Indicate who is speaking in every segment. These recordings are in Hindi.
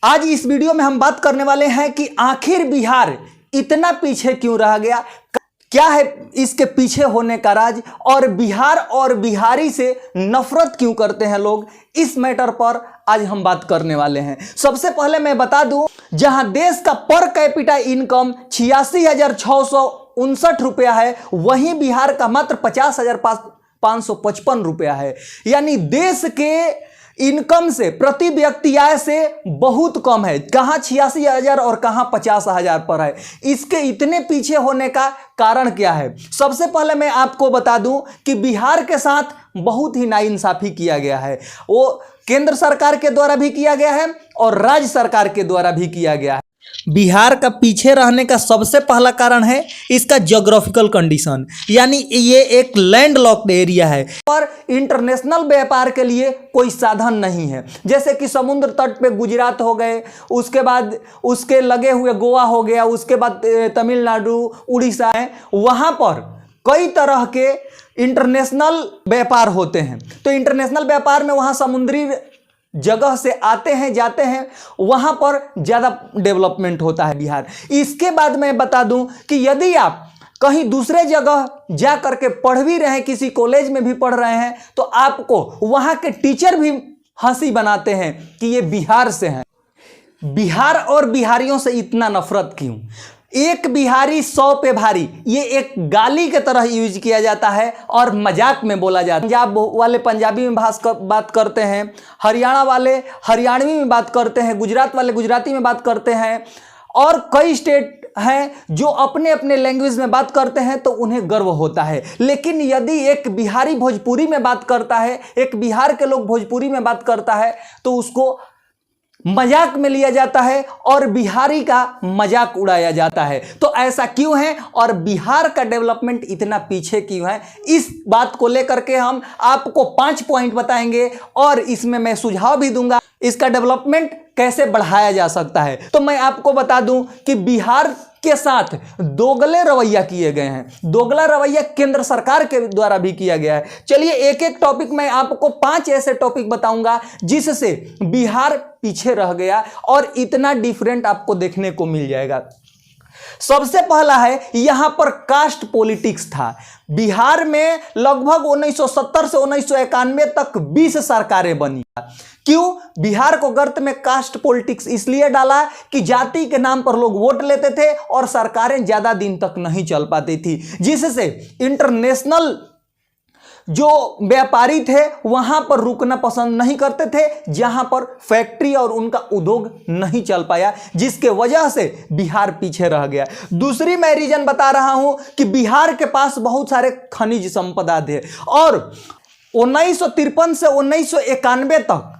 Speaker 1: आज इस वीडियो में हम बात करने वाले हैं कि आखिर बिहार इतना पीछे क्यों रह गया, क्या है इसके पीछे होने का राज, और बिहार और बिहारी से नफरत क्यों करते हैं लोग। इस मैटर पर आज हम बात करने वाले हैं। सबसे पहले मैं बता दूं, जहां देश का पर कैपिटा इनकम 86,659 रुपया है, वहीं बिहार का मात्र 50,555 रुपया है। यानी देश के इनकम से, प्रति व्यक्ति आय से बहुत कम है। कहां 86,000 और कहां 50,000 पर है। इसके इतने पीछे होने का कारण क्या है? सबसे पहले मैं आपको बता दूं कि बिहार के साथ बहुत ही नाइंसाफी किया गया है। वो केंद्र सरकार के द्वारा भी किया गया है और राज्य सरकार के द्वारा भी किया गया है। बिहार का पीछे रहने का सबसे पहला कारण है इसका ज्योग्राफिकल कंडीशन, यानी ये एक लैंडलॉक्ड एरिया है और इंटरनेशनल व्यापार के लिए कोई साधन नहीं है। जैसे कि समुद्र तट पे गुजरात हो गए, उसके बाद उसके लगे हुए गोवा हो गया, उसके बाद तमिलनाडु, उड़ीसा है, वहाँ पर कई तरह के इंटरनेशनल व्यापार होते हैं। तो इंटरनेशनल व्यापार में वहाँ समुद्री जगह से आते हैं, जाते हैं, वहां पर ज्यादा डेवलपमेंट होता है बिहार। इसके बाद मैं बता दूं कि यदि आप कहीं दूसरे जगह जा करके पढ़ भी रहे हैं, किसी कॉलेज में भी पढ़ रहे हैं, तो आपको वहां के टीचर भी हंसी बनाते हैं कि ये बिहार से हैं। बिहार और बिहारियों से इतना नफरत क्यों? एक बिहारी 100 पे भारी, ये एक गाली के तरह यूज किया जाता है और मजाक में बोला जाता है। पंजाब वाले पंजाबी में बात करते हैं, हरियाणा वाले हरियाणवी में बात करते हैं, गुजरात वाले गुजराती में बात करते हैं, और कई स्टेट हैं जो अपने अपने लैंग्वेज में बात करते हैं, तो उन्हें गर्व होता है। लेकिन यदि एक बिहारी भोजपुरी में बात करता है, एक बिहार के लोग भोजपुरी में बात करता है, तो उसको मजाक में लिया जाता है और बिहारी का मजाक उड़ाया जाता है। तो ऐसा क्यों है और बिहार का डेवलपमेंट इतना पीछे क्यों है, इस बात को लेकर के हम आपको 5 पॉइंट बताएंगे और इसमें मैं सुझाव भी दूंगा इसका डेवलपमेंट कैसे बढ़ाया जा सकता है। तो मैं आपको बता दूं कि बिहार के साथ दोगले रवैया किए गए हैं। दोगला रवैया केंद्र सरकार के द्वारा भी किया गया है। चलिए एक एक टॉपिक मैं आपको 5 ऐसे टॉपिक बताऊंगा जिससे बिहार पीछे रह गया और इतना डिफरेंट आपको देखने को मिल जाएगा। सबसे पहला है, यहां पर कास्ट पॉलिटिक्स था। बिहार में लगभग 1970 से 1991 तक 20 सरकारें बनी। क्यों बिहार को गर्त में कास्ट पॉलिटिक्स इसलिए डाला कि जाति के नाम पर लोग वोट लेते थे और सरकारें ज्यादा दिन तक नहीं चल पाती थी, जिससे इंटरनेशनल जो व्यापारी थे वहां पर रुकना पसंद नहीं करते थे, जहां पर फैक्ट्री और उनका उद्योग नहीं चल पाया, जिसके वजह से बिहार पीछे रह गया। दूसरी मैं रीजन बता रहा हूं कि बिहार के पास बहुत सारे खनिज संपदा थे और 1953 से 1991 तक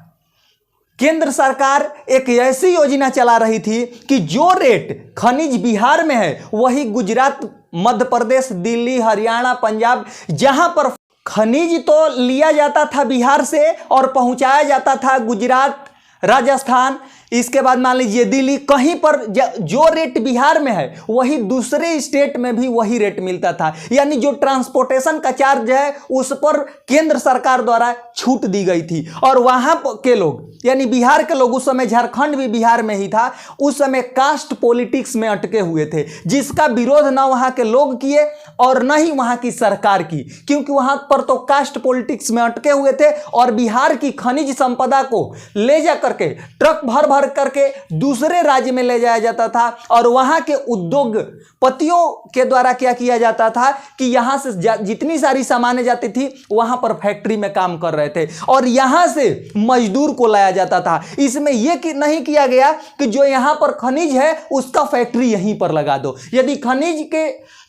Speaker 1: केंद्र सरकार एक ऐसी योजना चला रही थी कि जो रेट खनिज बिहार में है वही गुजरात, मध्य प्रदेश, दिल्ली, हरियाणा, पंजाब, जहां पर खनिज तो लिया जाता था बिहार से और पहुंचाया जाता था गुजरात, राजस्थान, इसके बाद मान लीजिए दिल्ली, कहीं पर जो रेट बिहार में है वही दूसरे स्टेट में भी वही रेट मिलता था। यानी जो ट्रांसपोर्टेशन का चार्ज है उस पर केंद्र सरकार द्वारा छूट दी गई थी और वहां के लोग, यानी बिहार के लोग, उस समय झारखंड भी बिहार में ही था, उस समय कास्ट पॉलिटिक्स में अटके हुए थे, जिसका विरोध न वहां के लोग किए और न ही वहां की सरकार की, क्योंकि वहां पर तो कास्ट पॉलिटिक्स में अटके हुए थे और बिहार की खनिज संपदा को ले जा करके ट्रक भर भर करके दूसरे राज्य में ले जाया जाता था और वहां के उद्योगपतियों के द्वारा क्या किया जाता था कि यहां से जितनी सारी सामानें जाती थी वहां पर फैक्ट्री में काम कर रहे थे और यहां से मजदूर को लाया जाता था। इसमें यह नहीं किया गया कि जो यहां पर खनिज है उसका फैक्ट्री यहीं पर लगा दो। यदि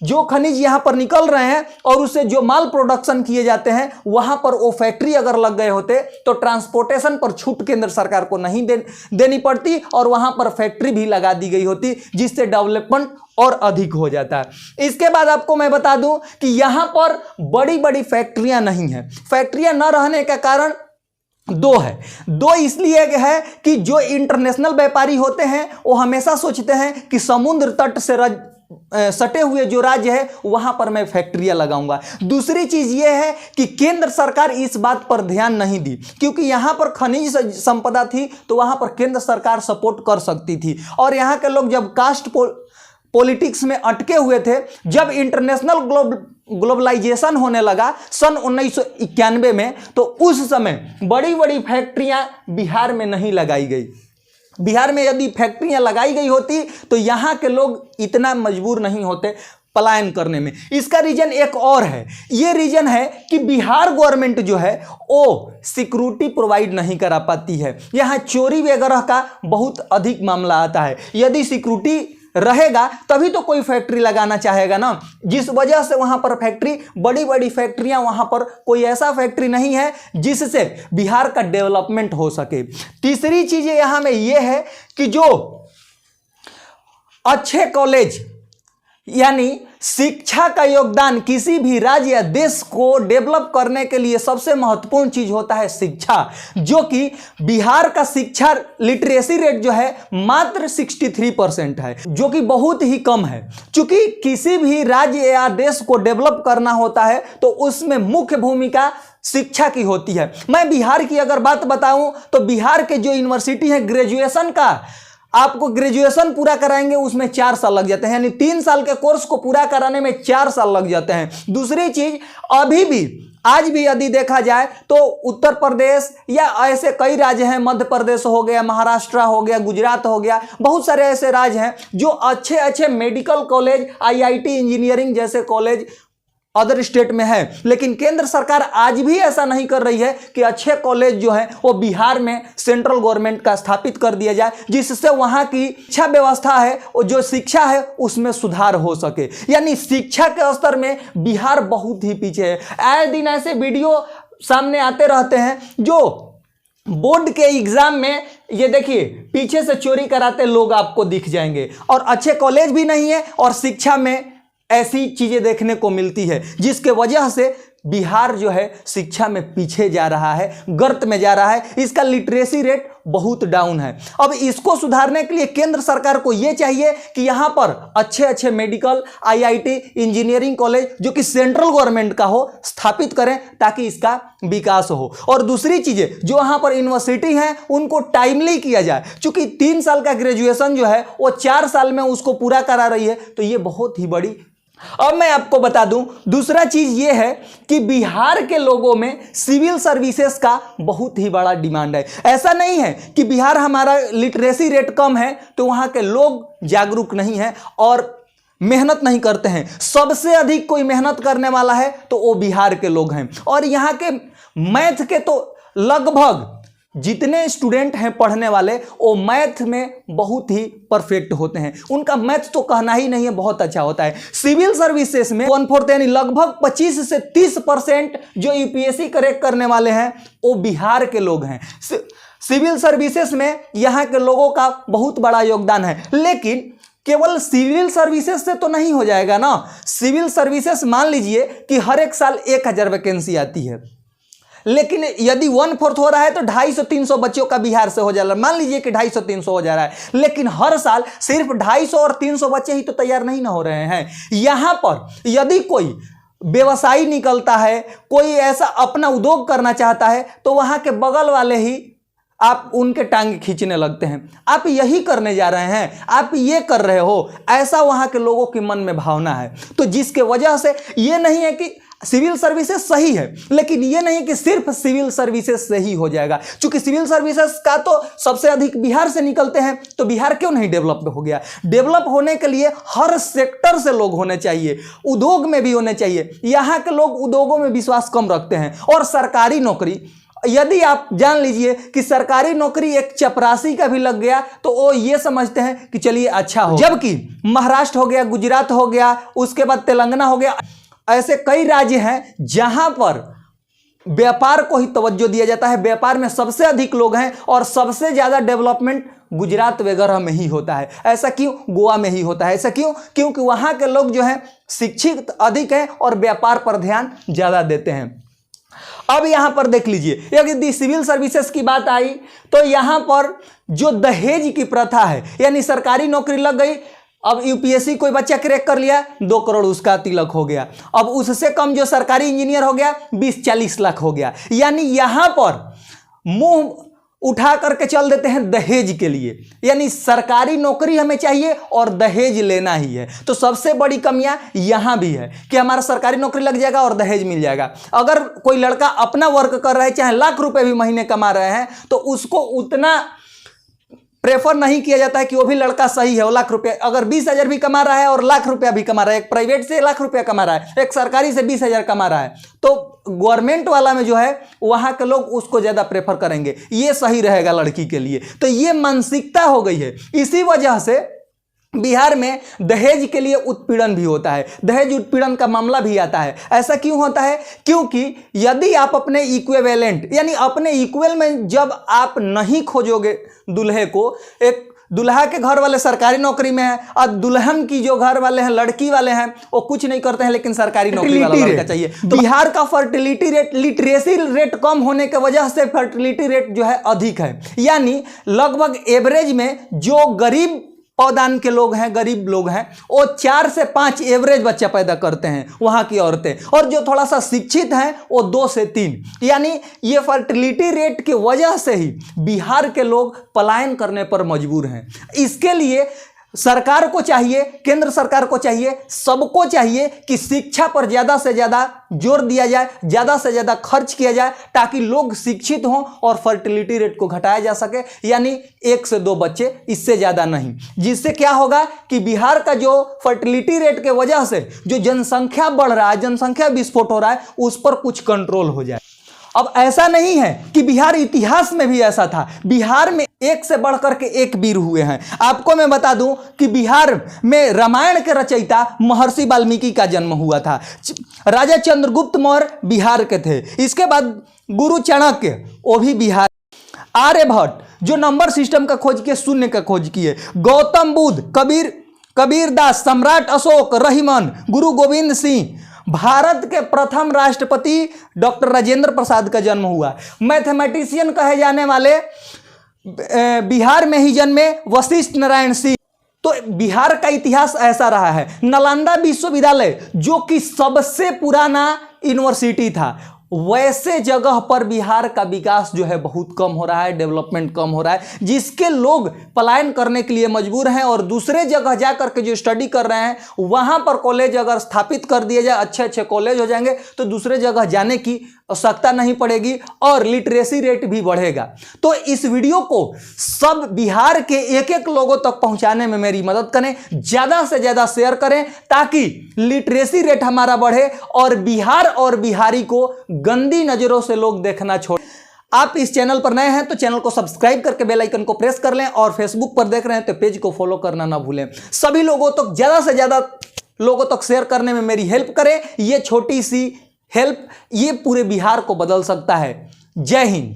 Speaker 1: जो खनिज यहां पर निकल रहे हैं और उससे जो माल प्रोडक्शन किए जाते हैं वहां पर वो फैक्ट्री अगर लग गए होते तो ट्रांसपोर्टेशन पर छूट केंद्र सरकार को नहीं देनी पड़ती और वहां पर फैक्ट्री भी लगा दी गई होती, जिससे डेवलपमेंट और अधिक हो जाता है। इसके बाद आपको मैं बता दूं कि यहां पर बड़ी बड़ी फैक्ट्रियां नहीं है। फैक्ट्रियां न रहने का कारण दो है। दो इसलिए है कि जो इंटरनेशनल व्यापारी होते हैं वो हमेशा सोचते हैं कि समुद्र तट से सटे हुए जो राज्य है वहां पर मैं फैक्ट्रियां लगाऊंगा। दूसरी चीज ये है कि केंद्र सरकार इस बात पर ध्यान नहीं दी, क्योंकि यहां पर खनिज संपदा थी तो वहां पर केंद्र सरकार सपोर्ट कर सकती थी। और यहां के लोग जब कास्ट पॉलिटिक्स में अटके हुए थे, जब इंटरनेशनल ग्लोबलाइजेशन होने लगा सन 1991 में, तो उस समय बड़ी बड़ी फैक्ट्रियां बिहार में नहीं लगाई गई। बिहार में यदि फैक्ट्रियां लगाई गई होती तो यहाँ के लोग इतना मजबूर नहीं होते पलायन करने में। इसका रीजन एक और है, ये रीजन है कि बिहार गवर्नमेंट जो है वो सिक्योरिटी प्रोवाइड नहीं करा पाती है। यहाँ चोरी वगैरह का बहुत अधिक मामला आता है। यदि सिक्योरिटी रहेगा तभी तो कोई फैक्ट्री लगाना चाहेगा ना, जिस वजह से वहां पर फैक्ट्री, बड़ी बड़ी फैक्ट्रियां, वहां पर कोई ऐसा फैक्ट्री नहीं है जिससे बिहार का डेवलपमेंट हो सके। तीसरी चीज यहां में यह है कि जो अच्छे कॉलेज यानी शिक्षा का योगदान किसी भी राज्य या देश को डेवलप करने के लिए सबसे महत्वपूर्ण चीज होता है शिक्षा, जो कि बिहार का शिक्षा लिटरेसी रेट जो है मात्र 63% है, जो कि बहुत ही कम है। क्योंकि किसी भी राज्य या देश को डेवलप करना होता है तो उसमें मुख्य भूमिका शिक्षा की होती है। मैं बिहार की अगर बात बताऊं तो बिहार के जो यूनिवर्सिटी है, ग्रेजुएशन का आपको ग्रेजुएशन पूरा कराएंगे उसमें 4 साल लग जाते हैं, यानी 3 साल के कोर्स को पूरा कराने में 4 साल लग जाते हैं। दूसरी चीज, अभी भी आज भी यदि देखा जाए तो उत्तर प्रदेश या ऐसे कई राज्य हैं, मध्य प्रदेश हो गया, महाराष्ट्र हो गया, गुजरात हो गया, बहुत सारे ऐसे राज्य हैं जो अच्छे अच्छे मेडिकल कॉलेज, आईआईटी, इंजीनियरिंग जैसे कॉलेज अदर स्टेट में है। लेकिन केंद्र सरकार आज भी ऐसा नहीं कर रही है कि अच्छे कॉलेज जो है वो बिहार में सेंट्रल गवर्नमेंट का स्थापित कर दिया जाए, जिससे वहां की शिक्षा व्यवस्था है और जो शिक्षा है उसमें सुधार हो सके। यानी शिक्षा के स्तर में बिहार बहुत ही पीछे है। आए दिन ऐसे वीडियो सामने आते रहते हैं जो बोर्ड के एग्जाम में, ये देखिए पीछे से चोरी कराते लोग आपको दिख जाएंगे, और अच्छे कॉलेज भी नहीं है और शिक्षा में ऐसी चीजें देखने को मिलती है, जिसके वजह से बिहार जो है शिक्षा में पीछे जा रहा है, गर्त में जा रहा है। इसका लिटरेसी रेट बहुत डाउन है। अब इसको सुधारने के लिए केंद्र सरकार को यह चाहिए कि यहां पर अच्छे अच्छे मेडिकल, आईआईटी, इंजीनियरिंग कॉलेज जो कि सेंट्रल गवर्नमेंट का हो स्थापित करें, ताकि इसका विकास हो। और दूसरी चीजें, जो यहां पर यूनिवर्सिटी हैं उनको टाइमली किया जाए, क्योंकि 3 साल का ग्रेजुएशन जो है वो 4 साल में उसको पूरा करा रही है, तो ये बहुत ही बड़ी। अब मैं आपको बता दूं, दूसरा चीज यह है कि बिहार के लोगों में सिविल सर्विसेज का बहुत ही बड़ा डिमांड है। ऐसा नहीं है कि बिहार हमारा लिटरेसी रेट कम है तो वहां के लोग जागरूक नहीं हैं और मेहनत नहीं करते हैं। सबसे अधिक कोई मेहनत करने वाला है तो वो बिहार के लोग हैं। और यहाँ के मैथ के तो लगभग जितने स्टूडेंट हैं पढ़ने वाले, वो मैथ में बहुत ही परफेक्ट होते हैं। उनका मैथ तो कहना ही नहीं है, बहुत अच्छा होता है। सिविल सर्विसेज में 1/4 यानी लगभग 25 से 30% जो यूपीएससी क्रैक करने वाले हैं वो बिहार के लोग हैं। सिविल सर्विसेज में यहाँ के लोगों का बहुत बड़ा योगदान है। लेकिन केवल सिविल सर्विसेज से तो नहीं हो जाएगा ना। सिविल सर्विसेज मान लीजिए कि हर एक साल 1000 वैकेंसी आती है, लेकिन यदि 1/4 हो रहा है तो 250-300 बच्चों का बिहार से हो जा रहा है। मान लीजिए कि 250-300 हो जा रहा है, लेकिन हर साल सिर्फ 250 और 300 बच्चे ही तो तैयार नहीं ना हो रहे हैं। यहां पर यदि कोई व्यवसायी निकलता है, कोई ऐसा अपना उद्योग करना चाहता है, तो वहां के बगल वाले ही आप उनके टांगे खींचने लगते हैं। आप यही करने जा रहे हैं, आप ये कर रहे हो, ऐसा वहां के लोगों के मन में भावना है। तो जिसके वजह से ये नहीं है कि सिविल सर्विसेज सही है, लेकिन ये नहीं कि सिर्फ सिविल सर्विसेज से ही हो जाएगा। क्योंकि सिविल सर्विसेज का तो सबसे अधिक बिहार से निकलते हैं, तो बिहार क्यों नहीं डेवलप हो गया। डेवलप होने के लिए हर सेक्टर से लोग होने चाहिए, उद्योग में भी होने चाहिए। यहाँ के लोग उद्योगों में विश्वास कम रखते हैं। और सरकारी नौकरी, यदि आप जान लीजिए कि सरकारी नौकरी एक चपरासी का भी लग गया तो वो ये समझते हैं कि चलिए अच्छा हो। जबकि महाराष्ट्र हो गया, गुजरात हो गया, उसके बाद तेलंगाना हो गया, ऐसे कई राज्य हैं जहां पर व्यापार को ही तवज्जो दिया जाता है। व्यापार में सबसे अधिक लोग हैं और सबसे ज्यादा डेवलपमेंट गुजरात वगैरह में ही होता है। ऐसा क्यों? गोवा में ही होता है। ऐसा क्यों? क्योंकि वहां के लोग जो हैं शिक्षित अधिक हैं और व्यापार पर ध्यान ज्यादा देते हैं। अब यहां पर देख लीजिए, यदि सिविल सर्विसेज की बात आई तो यहां पर जो दहेज की प्रथा है, यानी सरकारी नौकरी लग गई अब यूपीएससी कोई बच्चा क्रैक कर लिया, 2 करोड़ उसका तिलक हो गया। अब उससे कम जो सरकारी इंजीनियर हो गया, 20-40 लाख हो गया। यानी यहां पर मुंह उठा करके चल देते हैं दहेज के लिए, यानी सरकारी नौकरी हमें चाहिए और दहेज लेना ही है। तो सबसे बड़ी कमियां यहां भी है कि हमारा सरकारी नौकरी लग जाएगा और दहेज मिल जाएगा। अगर कोई लड़का अपना वर्क कर रहा है, चाहे लाख रुपए भी महीने कमा रहे हैं, तो उसको उतना प्रेफर नहीं किया जाता है कि वो भी लड़का सही है। वो लाख रुपया अगर 20,000 भी कमा रहा है और लाख रुपया भी कमा रहा है, एक प्राइवेट से लाख रुपया कमा रहा है, एक सरकारी से 20,000 कमा रहा है, तो गवर्नमेंट वाला में जो है वहां के लोग उसको ज्यादा प्रेफर करेंगे, ये सही रहेगा लड़की के लिए। तो ये मानसिकता हो गई है। इसी वजह से बिहार में दहेज के लिए उत्पीड़न भी होता है, दहेज उत्पीड़न का मामला भी आता है। ऐसा क्यों होता है? क्योंकि यदि आप अपने इक्विवेलेंट यानी अपने इक्वल में जब आप नहीं खोजोगे दूल्हे को, एक दूल्हा के घर वाले सरकारी नौकरी में है और दुल्हन की जो घर वाले हैं, लड़की वाले हैं, वो कुछ नहीं करते हैं लेकिन सरकारी नौकरी वाला लड़का चाहिए। तो बिहार का फर्टिलिटी रेट, लिटरेसी रेट कम होने की वजह से फर्टिलिटी रेट जो है अधिक है। यानी लगभग एवरेज में जो गरीब पौदान के लोग हैं, गरीब लोग हैं, वो 4 से 5 एवरेज बच्चा पैदा करते हैं वहां की औरतें, और जो थोड़ा सा शिक्षित हैं वो 2 से 3। यानी ये फर्टिलिटी रेट की वजह से ही बिहार के लोग पलायन करने पर मजबूर हैं। इसके लिए सरकार को चाहिए, केंद्र सरकार को चाहिए, सबको चाहिए कि शिक्षा पर ज़्यादा से ज़्यादा जोर दिया जाए, ज़्यादा से ज़्यादा खर्च किया जाए, ताकि लोग शिक्षित हों और फर्टिलिटी रेट को घटाया जा सके। यानी 1 से 2 बच्चे, इससे ज़्यादा नहीं। जिससे क्या होगा कि बिहार का जो फर्टिलिटी रेट के वजह से जो जनसंख्या बढ़ रहा है, जनसंख्या विस्फोट हो रहा है, उस पर कुछ कंट्रोल हो जाए। अब ऐसा नहीं है कि बिहार इतिहास में भी ऐसा था। बिहार में एक से बढ़कर के एक वीर हुए हैं। आपको मैं बता दूं कि बिहार में रामायण के रचयिता महर्षि वाल्मीकि का जन्म हुआ था। राजा चंद्रगुप्त मौर्य बिहार के थे। इसके बाद गुरु चाणक्य, वो भी बिहार। आर्यभट्ट जो नंबर सिस्टम का खोज किए, शून्य का खोज किए। गौतम बुद्ध, कबीरदास, सम्राट अशोक, रहीमन, गुरु गोविंद सिंह। भारत के प्रथम राष्ट्रपति डॉक्टर राजेंद्र प्रसाद का जन्म हुआ। मैथमेटिशियन कहे जाने वाले बिहार में ही जन्मे वशिष्ठ नारायण सिंह। तो बिहार का इतिहास ऐसा रहा है। नालंदा विश्वविद्यालय जो कि सबसे पुराना यूनिवर्सिटी था, वैसे जगह पर बिहार का विकास जो है बहुत कम हो रहा है, डेवलपमेंट कम हो रहा है, जिसके लोग पलायन करने के लिए मजबूर हैं और दूसरे जगह जाकर के जो स्टडी कर रहे हैं, वहां पर कॉलेज अगर स्थापित कर दिए जाए, अच्छे अच्छे कॉलेज हो जाएंगे, तो दूसरे जगह जाने की आवश्यकता नहीं पड़ेगी और लिटरेसी रेट भी बढ़ेगा। तो इस वीडियो को सब बिहार के एक एक लोगों तक पहुंचाने में मेरी मदद करें, ज़्यादा से ज़्यादा शेयर करें, ताकि लिटरेसी रेट हमारा बढ़े और बिहार और बिहारी को गंदी नज़रों से लोग देखना छोड़। आप इस चैनल पर नए हैं तो चैनल को सब्सक्राइब करके बेल आइकन को प्रेस कर लें, और फेसबुक पर देख रहे हैं तो पेज को फॉलो करना ना भूलें। सभी लोगों तक, ज़्यादा से ज़्यादा लोगों तक शेयर करने में मेरी हेल्प करें। ये छोटी सी हेल्प ये पूरे बिहार को बदल सकता है। जय हिंद।